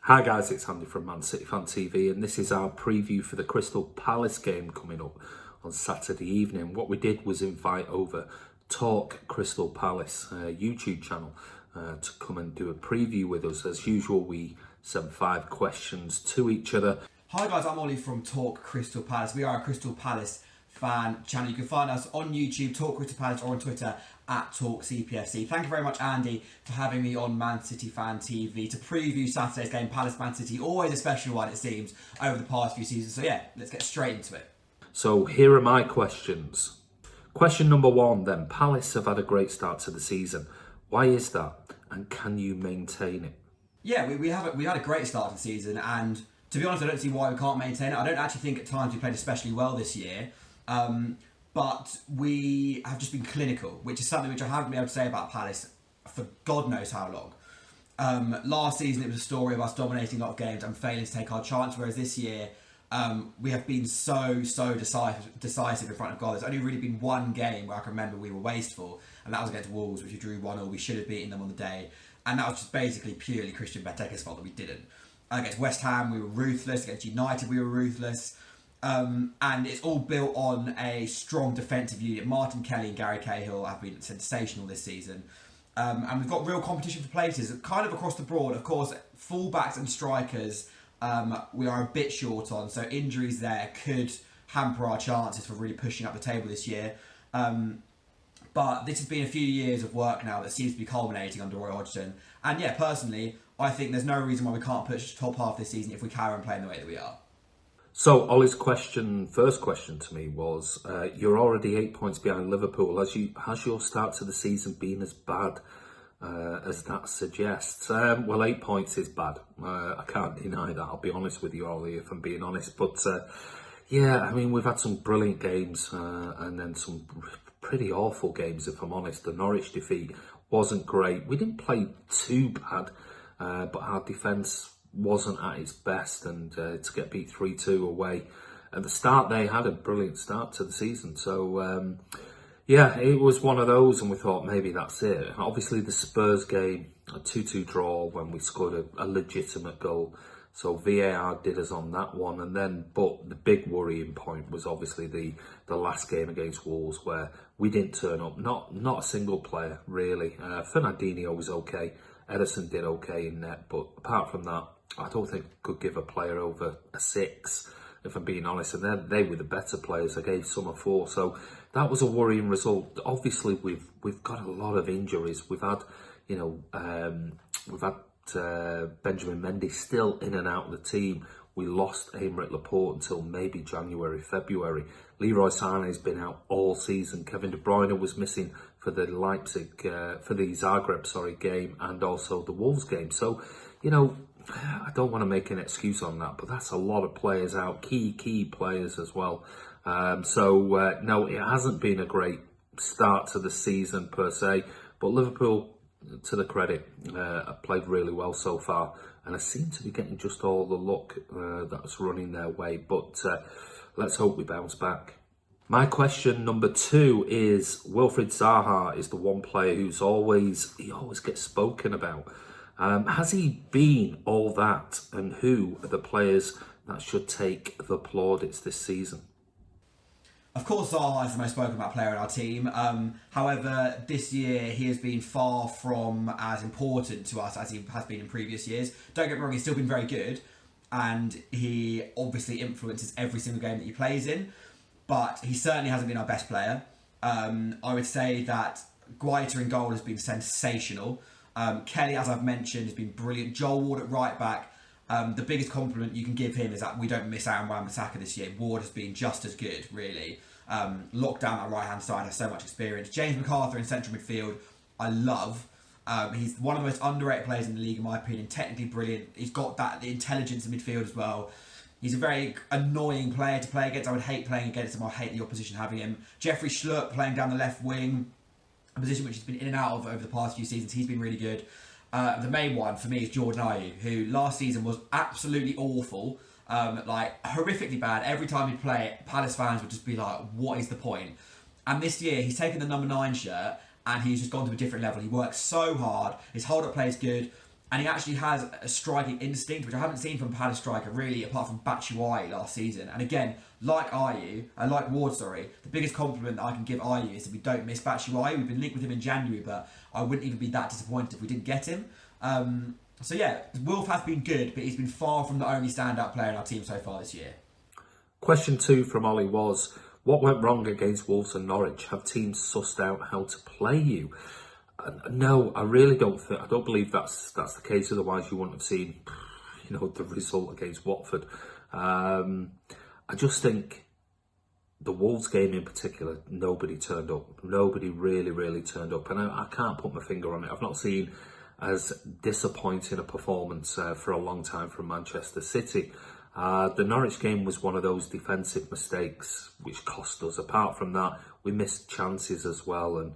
Hi guys, it's Andy from Man City Fan TV, and this is our preview for the Crystal Palace game coming up on Saturday evening. What we did was invite over Talk Crystal Palace YouTube channel to come and do a preview with us. As usual, we sent 5 questions to each other. Hi guys, I'm Ollie from Talk Crystal Palace. We are a Crystal Palace fan channel. You can find us on YouTube, Talk Crystal Palace, or on Twitter at Talk CPFC. Thank you very much, Andy, for having me on Man City Fan TV to preview Saturday's game, Palace-Man City. Always a special one, it seems, over the past few seasons. So yeah, let's get straight into it. So here are my questions. Question number 1 then. Palace have had a great start to the season. Why is that? And can you maintain it? Yeah, we had a great start to the season, and to be honest, I don't see why we can't maintain it. I don't actually think at times we played especially well this year. But we have just been clinical, which is something which I haven't been able to say about Palace for God knows how long. Last season it was a story of us dominating a lot of games and failing to take our chance, whereas this year we have been so decisive in front of goal. There's only really been one game where I can remember we were wasteful, and that was against Wolves, which we drew 1-1. We should have beaten them on the day, and that was just basically purely Christian Benteke's fault that we didn't. Against West Ham we were ruthless, against United we were ruthless. And it's all built on a strong defensive unit. Martin Kelly and Gary Cahill have been sensational this season. And we've got real competition for places, kind of across the board. Of course, fullbacks and strikers we are a bit short on, so injuries there could hamper our chances for really pushing up the table this year. But this has been a few years of work now that seems to be culminating under Roy Hodgson. And yeah, personally, I think there's no reason why we can't push the top half this season if we carry on playing the way that we are. So Ollie's first question to me was, you're already 8 points behind Liverpool. Has your start to the season been as bad as that suggests? Well, 8 points is bad. I can't deny that. I'll be honest with you, Ollie, if I'm being honest. But yeah, I mean, we've had some brilliant games and then some pretty awful games, if I'm honest. The Norwich defeat wasn't great. We didn't play too bad, but our defence wasn't at its best, and to get beat 3-2 away at the start, they had a brilliant start to the season. So yeah, it was one of those, and we thought maybe that's it. Obviously the Spurs game, a 2-2 draw when we scored a legitimate goal, so VAR did us on that one. And then, but the big worrying point was obviously the last game against Wolves, where we didn't turn up, not a single player really. Fernandinho was okay, Ederson did okay in net, but apart from that, I don't think I could give a player over a 6, if I'm being honest. And then they were the better players. I gave some a 4, so that was a worrying result. Obviously, we've got a lot of injuries. We've had, Benjamin Mendy still in and out of the team. We lost Aymeric Laporte until maybe January, February. Leroy Sané has been out all season. Kevin De Bruyne was missing for the Zagreb game, and also the Wolves game. So, I don't want to make an excuse on that, but that's a lot of players out, key players as well. No, it hasn't been a great start to the season per se, but Liverpool, to the credit, have played really well so far, and I seem to be getting just all the luck that's running their way, but let's hope we bounce back. My question number 2 is, Wilfried Zaha is the one player he always gets spoken about. Has he been all that, and who are the players that should take the plaudits this season? Of course, Zaha is the most spoken about player in our team. However, this year he has been far from as important to us as he has been in previous years. Don't get me wrong, he's still been very good, and he obviously influences every single game that he plays in, but he certainly hasn't been our best player. I would say that Guaita in goal has been sensational. Kelly, as I've mentioned, has been brilliant. Joel Ward at right back. The biggest compliment you can give him is that we don't miss out on Wan-Bissaka this year. Ward has been just as good, really. Locked down that right-hand side, has so much experience. James McArthur in central midfield, I love. He's one of the most underrated players in the league, in my opinion. Technically brilliant. He's got the intelligence in midfield as well. He's a very annoying player to play against. I would hate playing against him. I hate the opposition having him. Jeffrey Schlupp playing down the left wing, a position which he's been in and out of over the past few seasons. He's been really good. The main one for me is Jordan Ayew, who last season was absolutely awful, horrifically bad. Every time he'd play, Palace fans would just be like, what is the point? And this year, he's taken the number 9 shirt and he's just gone to a different level. He works so hard. His hold-up play is good. and he actually has a striking instinct, which I haven't seen from a Palace striker really, apart from Batshuayi last season. And again, like Ward, the biggest compliment that I can give Ayew is that we don't miss Batshuayi. We've been linked with him in January, but I wouldn't even be that disappointed if we didn't get him. So yeah, Wilf has been good, but he's been far from the only standout player in our team so far this year. Question 2 from Ollie was, what went wrong against Wolves and Norwich? Have teams sussed out how to play you? No, I really don't. I don't believe that's the case. Otherwise, you wouldn't have seen, the result against Watford. I just think the Wolves game in particular, nobody turned up. Nobody really turned up, and I can't put my finger on it. I've not seen as disappointing a performance for a long time from Manchester City. The Norwich game was one of those defensive mistakes which cost us. Apart from that, we missed chances as well, and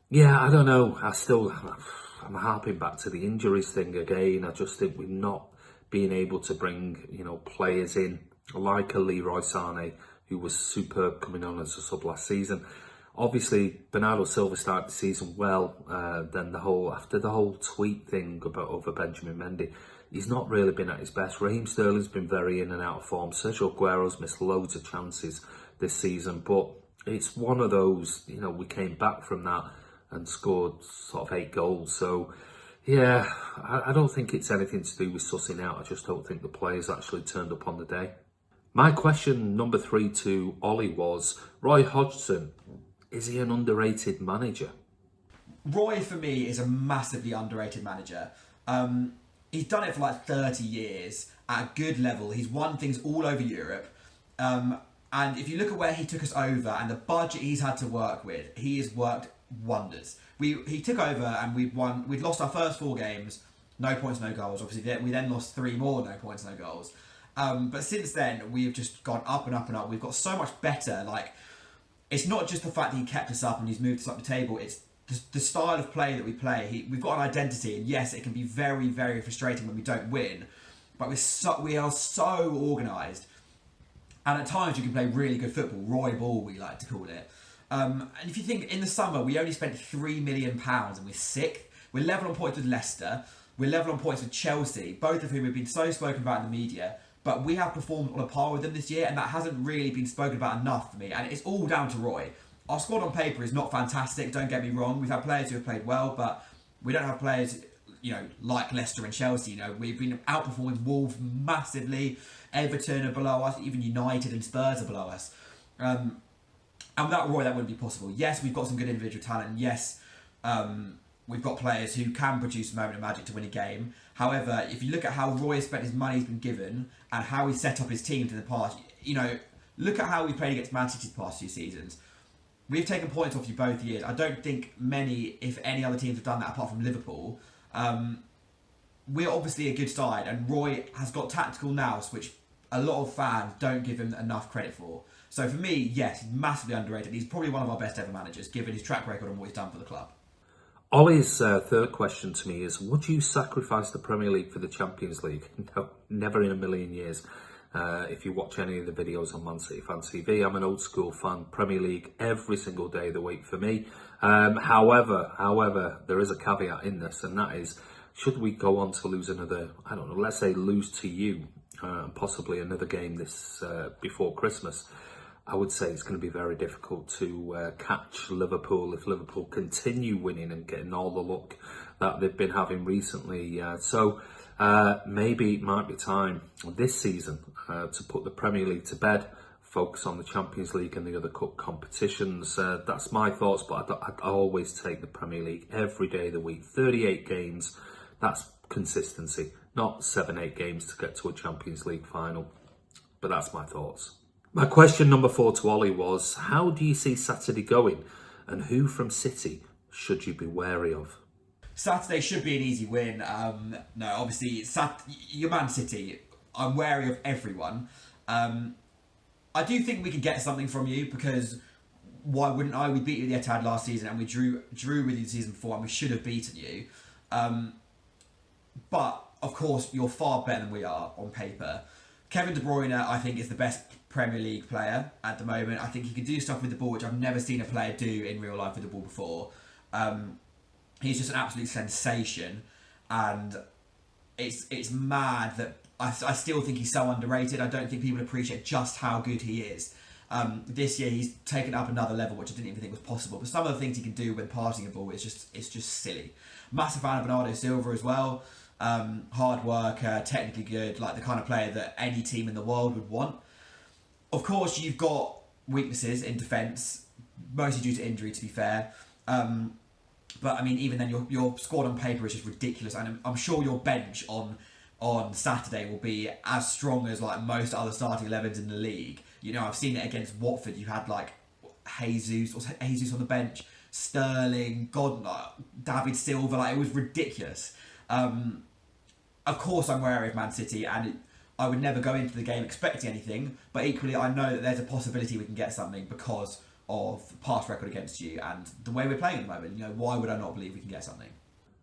yeah, I don't know. I'm harping back to the injuries thing again. I just think we're not being able to bring, players in like a Leroy Sané, who was superb coming on as a sub last season. Obviously, Bernardo Silva started the season well. Then after the whole tweet thing over Benjamin Mendy, he's not really been at his best. Raheem Sterling's been very in and out of form. Sergio Aguero's missed loads of chances this season, but it's one of those. We came back from that and scored sort of 8 goals. So, yeah, I don't think it's anything to do with sussing out. I just don't think the players actually turned up on the day. My question number 3 to Ollie was, Roy Hodgson, is he an underrated manager? Roy, for me, is a massively underrated manager. He's done it for like 30 years at a good level. He's won things all over Europe. And if you look at where he took us over and the budget he's had to work with, he has worked wonders. He took over and we'd lost our first 4 games, no points, no goals. Obviously, we then lost 3 more, no points, no goals. But since then, we've just gone up and up and up. We've got so much better. Like, it's not just the fact that he kept us up and he's moved us up the table. It's the style of play that we play. We've got an identity, and yes, it can be very, very frustrating when we don't win. But we are so organised, and at times you can play really good football. Roy ball, we like to call it. And if you think, in the summer, we only spent £3 million and we're 6th. We're level on points with Leicester. We're level on points with Chelsea, both of whom have been so spoken about in the media. But we have performed on a par with them this year, and that hasn't really been spoken about enough for me. And it's all down to Roy. Our squad on paper is not fantastic, don't get me wrong. We've had players who have played well, but we don't have players, like Leicester and Chelsea. We've been outperforming Wolves massively. Everton are below us, even United and Spurs are below us. And without Roy, that wouldn't be possible. Yes, we've got some good individual talent. Yes, we've got players who can produce a moment of magic to win a game. However, if you look at how Roy has spent his money he's been given and how he's set up his teams in the past, look at how we played against Man City the past 2 seasons. We've taken points off you both years. I don't think many, if any other teams have done that apart from Liverpool. We're obviously a good side, and Roy has got tactical nous, which a lot of fans don't give him enough credit for. So for me, yes, he's massively underrated. He's probably one of our best ever managers, given his track record and what he's done for the club. Ollie's third question to me is, would you sacrifice the Premier League for the Champions League? No, never in a million years. If you watch any of the videos on Man City Fan TV, I'm an old school fan. Premier League every single day of the week for me. However, there is a caveat in this, and that is, should we go on to lose another, let's say lose to you, possibly another game this before Christmas, I would say it's going to be very difficult to catch Liverpool if Liverpool continue winning and getting all the luck that they've been having recently. So maybe it might be time this season to put the Premier League to bed, focus on the Champions League and the other cup competitions. That's my thoughts, but I'd always take the Premier League every day of the week. 38 games, that's consistency, not 7-8 games to get to a Champions League final. But that's my thoughts. My question number 4 to Ollie was, how do you see Saturday going, and who from City should you be wary of? Saturday should be an easy win. No, obviously, you're Man City. I'm wary of everyone. I do think we can get something from you, because why wouldn't I? We beat you at the Etihad last season, and we drew with you the season before, and we should have beaten you. But, of course, you're far better than we are on paper. Kevin De Bruyne, I think, is the best Premier League player at the moment. I think he can do stuff with the ball which I've never seen a player do in real life with the ball before. He's just an absolute sensation. and it's mad that I still think he's so underrated. I don't think people appreciate just how good he is. This year he's taken up another level, which I didn't even think was possible. But some of the things he can do when passing a ball is just silly. Massive fan of Bernardo Silva as well. Hard worker, technically good, like the kind of player that any team in the world would want. Of course, you've got weaknesses in defence, mostly due to injury, to be fair. But I mean, even then, your squad on paper is just ridiculous, and I'm sure your bench on Saturday will be as strong as like most other starting 11s in the league. You know, I've seen it against Watford. You had like Jesus on the bench, Sterling, David Silva. Like, it was ridiculous. Of course, I'm wary of Man City, and I would never go into the game expecting anything. But equally, I know that there's a possibility we can get something because of past record against you and the way we're playing at the moment. You know, why would I not believe we can get something?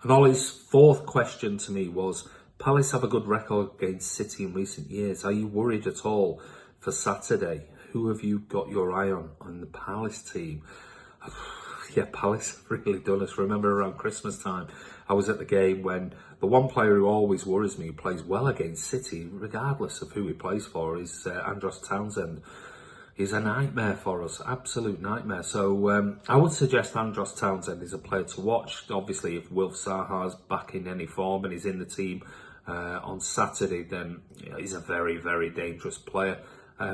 And Ollie's fourth question to me was, Palace have a good record against City in recent years. Are you worried at all for Saturday? Who have you got your eye on the Palace team? Yeah, Palace have really done us. Remember around Christmas time, I was at the game when the one player who always worries me, who plays well against City, regardless of who he plays for, is Andros Townsend. He's a nightmare for us, absolute nightmare. So I would suggest Andros Townsend is a player to watch. Obviously, if Wilf Zaha's back in any form and he's in the team on Saturday, then he's a very, very dangerous player.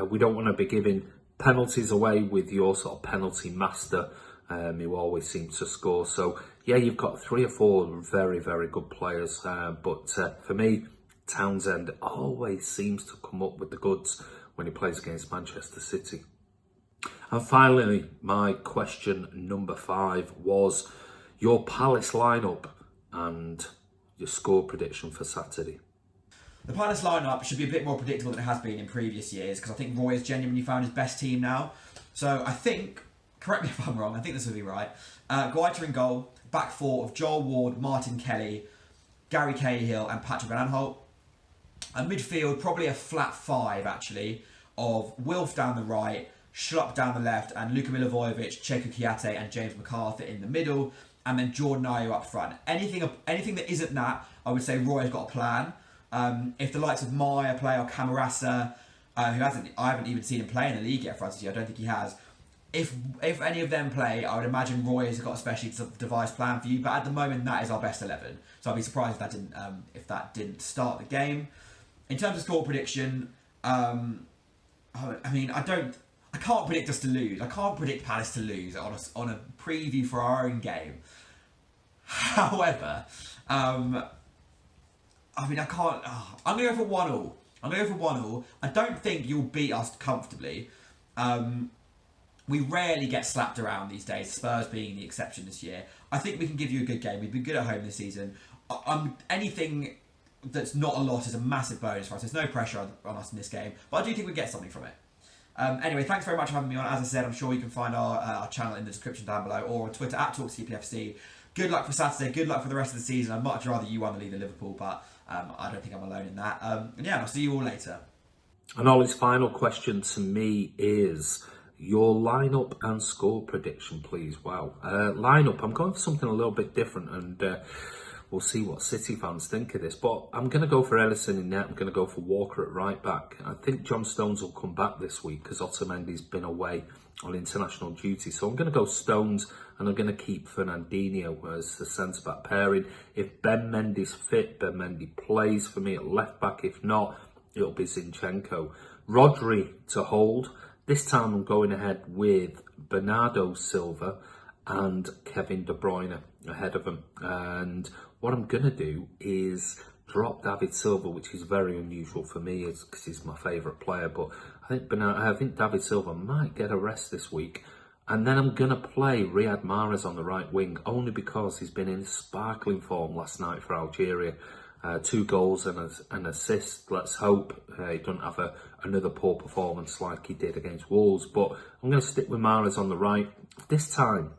We don't want to be giving penalties away with your sort of penalty master who always seems to score. So, yeah, you've got 3 or 4 very, very good players. But for me, Townsend always seems to come up with the goods when he plays against Manchester City. And finally, my question number 5 was your Palace lineup and your score prediction for Saturday. The Palace lineup should be a bit more predictable than it has been in previous years, because I think Roy has genuinely found his best team now. So I think, correct me if I'm wrong, I think this will be right. Guaita in goal, back 4 of Joel Ward, Martin Kelly, Gary Cahill and Patrick Van Aanholt. And midfield, probably a flat 5 actually, of Wilf down the right, Schlupp down the left, and Luka Milivojevic, Cheku Kiate and James McArthur in the middle, and then Jordan Ayew up front. Anything that isn't that, I would say Roy has got a plan. If the likes of Maya play, or Camarasa, I haven't even seen him play in the league yet for us, I don't think he has. If any of them play, I would imagine Roy has got a specially devised plan for you. But at the moment, that is our best 11. So I'd be surprised if that didn't start the game. In terms of score prediction, I mean, I can't predict us to lose. I can't predict Palace to lose on a preview for our own game. However, I mean, I can't. I'm going to go for 1-1. I'm going to go for 1-1. I don't think you'll beat us comfortably. We rarely get slapped around these days, Spurs being the exception this year. I think we can give you a good game. We've been good at home this season. Anything that's not a loss is a massive bonus for us. There's no pressure on us in this game, but I do think we get something from it. Anyway, thanks very much for having me on. As I said, I'm sure you can find our channel in the description down below, or on Twitter at TalkCPFC. Good luck for Saturday. Good luck for the rest of the season. I'd much rather you won the league than Liverpool, but I don't think I'm alone in that. And yeah, I'll see you all later. And Ollie's final question to me is your lineup and score prediction, please. Wow. Lineup, I'm going for something a little bit different, and we'll see what City fans think of this. But I'm going to go for Ederson in net. I'm going to go for Walker at right back. I think John Stones will come back this week because Otamendi's been away on international duty. So I'm going to go Stones, and I'm going to keep Fernandinho as the centre-back pairing. If Ben Mendy's fit, Ben Mendy plays for me at left-back. If not, it'll be Zinchenko. Rodri to hold. This time I'm going ahead with Bernardo Silva and Kevin De Bruyne ahead of him. And what I'm going to do is drop David Silva, which is very unusual for me because he's my favourite player. But I think David Silva might get a rest this week. And then I'm going to play Riyad Mahrez on the right wing, only because he's been in sparkling form last night for Algeria. 2 goals and an assist. Let's hope he doesn't have another poor performance like he did against Wolves. But I'm going to stick with Mahrez on the right. This time,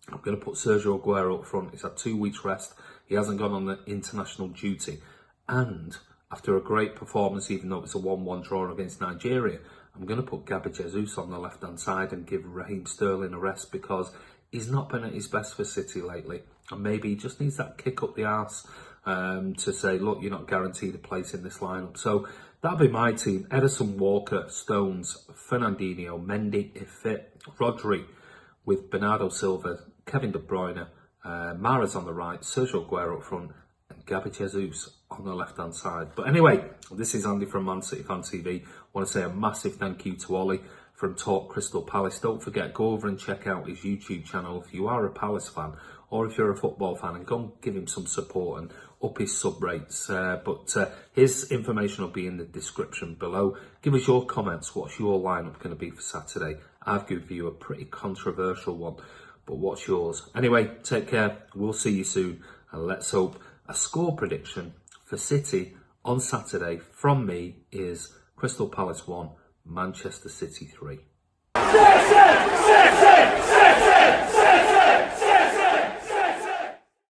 I'm going to put Sergio Aguero up front. He's had 2 weeks rest. He hasn't gone on the international duty. And after a great performance, even though it's a 1-1 draw against Nigeria, I'm going to put Gabby Jesus on the left-hand side and give Raheem Sterling a rest because he's not been at his best for City lately. And maybe he just needs that kick up the arse to say, look, you're not guaranteed a place in this lineup. So that'll be my team: Ederson, Walker, Stones, Fernandinho, Mendy if fit, Rodri with Bernardo Silva, Kevin De Bruyne, Mahrez on the right, Sergio Aguero up front, and Gabby Jesus on the left-hand side. But anyway, this is Andy from Man City Fan TV. I want to say a massive thank you to Ollie from Talk Crystal Palace. Don't forget, go over and check out his YouTube channel if you are a Palace fan, or if you're a football fan, and go and give him some support and up his sub rates. But his information will be in the description below. Give us your comments. What's your lineup going to be for Saturday? I've given you a pretty controversial one, but what's yours? Anyway, take care. We'll see you soon, and let's hope a score prediction for City on Saturday from me is Crystal Palace 1, Manchester City 3.